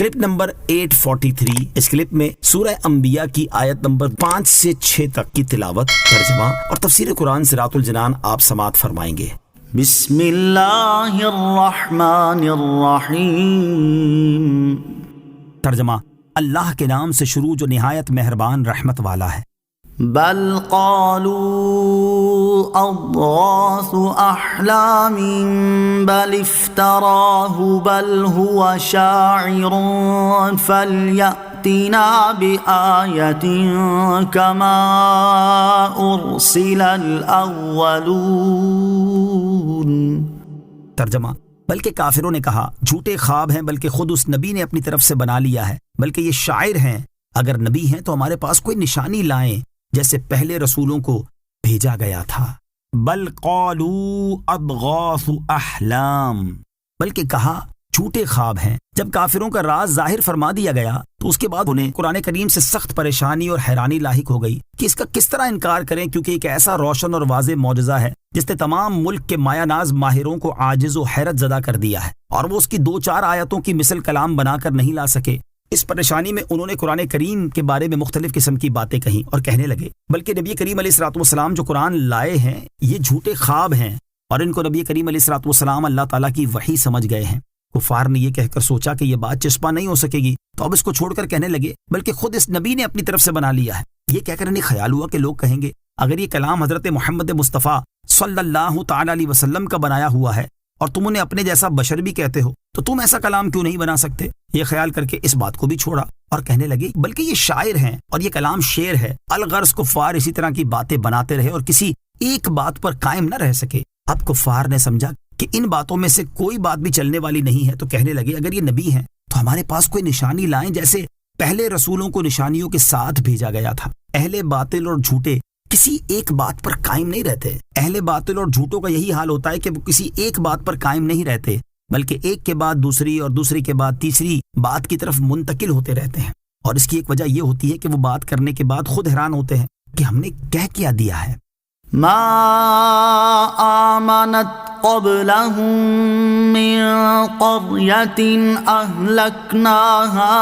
Clip number 843۔ اس clip میں سورہ انبیاء کی آیت نمبر 5 سے 6 تک کی تلاوت، ترجمہ اور تفسیر قرآن صراط الجنان آپ سماعت فرمائیں گے۔ بسم اللہ الرحمن الرحیم۔ ترجمہ: اللہ کے نام سے شروع جو نہایت مہربان رحمت والا ہے۔ بل قالوا اضغاث احلام بل افتراہ بل هو شاعر فلیأتنا بآیۃ کما ارسل الاولون۔ ترجمہ: بلکہ کافروں نے کہا جھوٹے خواب ہیں، بلکہ خود اس نبی نے اپنی طرف سے بنا لیا ہے، بلکہ یہ شاعر ہیں، اگر نبی ہیں تو ہمارے پاس کوئی نشانی لائیں جیسے پہلے رسولوں کو بھیجا گیا تھا۔ بل قالوا اضغاث احلام، بلکہ کہا جھوٹے خواب ہیں۔ جب کافروں کا راز ظاہر فرما دیا گیا تو اس کے بعد انہیں قرآن کریم سے سخت پریشانی اور حیرانی لاحق ہو گئی کہ اس کا کس طرح انکار کریں، کیونکہ ایک ایسا روشن اور واضح معجزہ ہے جس نے تمام ملک کے مایہ ناز ماہروں کو عاجز و حیرت زدہ کر دیا ہے، اور وہ اس کی 2-4 آیتوں کی مثل کلام بنا کر نہیں لا سکے۔ اس پریشانی میں انہوں نے قرآن کریم کے بارے میں مختلف قسم کی باتیں کہیں اور کہنے لگے بلکہ نبی کریم علیہ الصلوۃ والسلام جو قرآن لائے ہیں یہ جھوٹے خواب ہیں، اور ان کو نبی کریم علیہ الصلوۃ والسلام اللہ تعالیٰ کی وحی سمجھ گئے ہیں۔ کفار نے یہ کہہ کر سوچا کہ یہ بات چسپاں نہیں ہو سکے گی، تو اب اس کو چھوڑ کر کہنے لگے بلکہ خود اس نبی نے اپنی طرف سے بنا لیا ہے۔ یہ کہہ کر انہیں خیال ہوا کہ لوگ کہیں گے اگر یہ کلام حضرت محمد مصطفیٰ صلی اللہ تعالی علیہ وسلم کا بنایا ہوا ہے اور تم انہیں اپنے جیسا بشر بھی کہتے ہو تو تم ایسا کلام کیوں نہیں بنا سکتے؟ یہ خیال کر کے اس بات کو بھی چھوڑا اور کہنے لگے بلکہ یہ شاعر ہیں اور یہ کلام شعر ہے۔ الغرض کفار اسی طرح کی باتیں بناتے رہے اور کسی ایک بات پر قائم نہ رہ سکے۔ اب کفار نے سمجھا کہ ان باتوں میں سے کوئی بات بھی چلنے والی نہیں ہے، تو کہنے لگے اگر یہ نبی ہیں تو ہمارے پاس کوئی نشانی لائیں جیسے پہلے رسولوں کو نشانیوں کے ساتھ بھیجا گیا تھا۔ اہل باطل اور جھوٹے کسی ایک بات پر قائم نہیں رہتے۔ اہل باطل اور جھوٹوں کا یہی حال ہوتا ہے کہ وہ کسی ایک بات پر قائم نہیں رہتے، بلکہ ایک کے بعد دوسری اور دوسری کے بعد تیسری بات کی طرف منتقل ہوتے رہتے ہیں، اور اس کی ایک وجہ یہ ہوتی ہے کہ وہ بات کرنے کے بعد خود حیران ہوتے ہیں کہ ہم نے کیا دیا ہے۔ ما آمنت قبلهم من قرية أهلكناها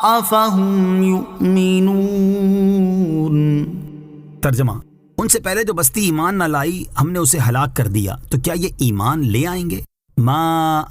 أفهم يؤمنون۔ ترجمہ: ان سے پہلے جو بستی ایمان نہ لائی ہم نے اسے ہلاک کر دیا، تو کیا یہ ایمان لے آئیں گے؟ ما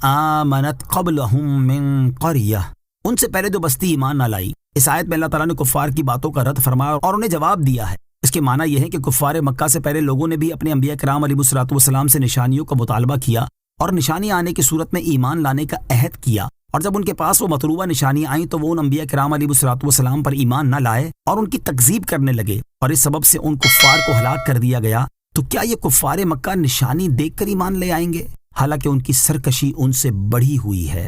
آمنت قبلهم من قرية، ان سے پہلے جو بستی ایمان نہ لائی۔ اس آیت میں اللہ تعالیٰ نے کفار کی باتوں کا رد فرمایا اور انہیں جواب دیا ہے۔ اس کے معنی یہ ہے کہ کفار مکہ سے پہلے لوگوں نے بھی اپنے انبیاء کرام علیہ الصلوۃ والسلام سے نشانیوں کا مطالبہ کیا اور نشانی آنے کی صورت میں ایمان لانے کا عہد کیا، اور جب ان کے پاس وہ مطلوبہ نشانیاں آئیں تو وہ ان انبیاء کرام علیہ الصلوۃ والسلام پر ایمان نہ لائے اور ان کی تکذیب کرنے لگے، اور اس سبب سے ان کفار کو ہلاک کر دیا گیا۔ تو کیا یہ کفار مکہ نشانی دیکھ کر ایمان لے آئیں گے؟ حالانکہ ان کی سرکشی ان سے بڑھی ہوئی ہے۔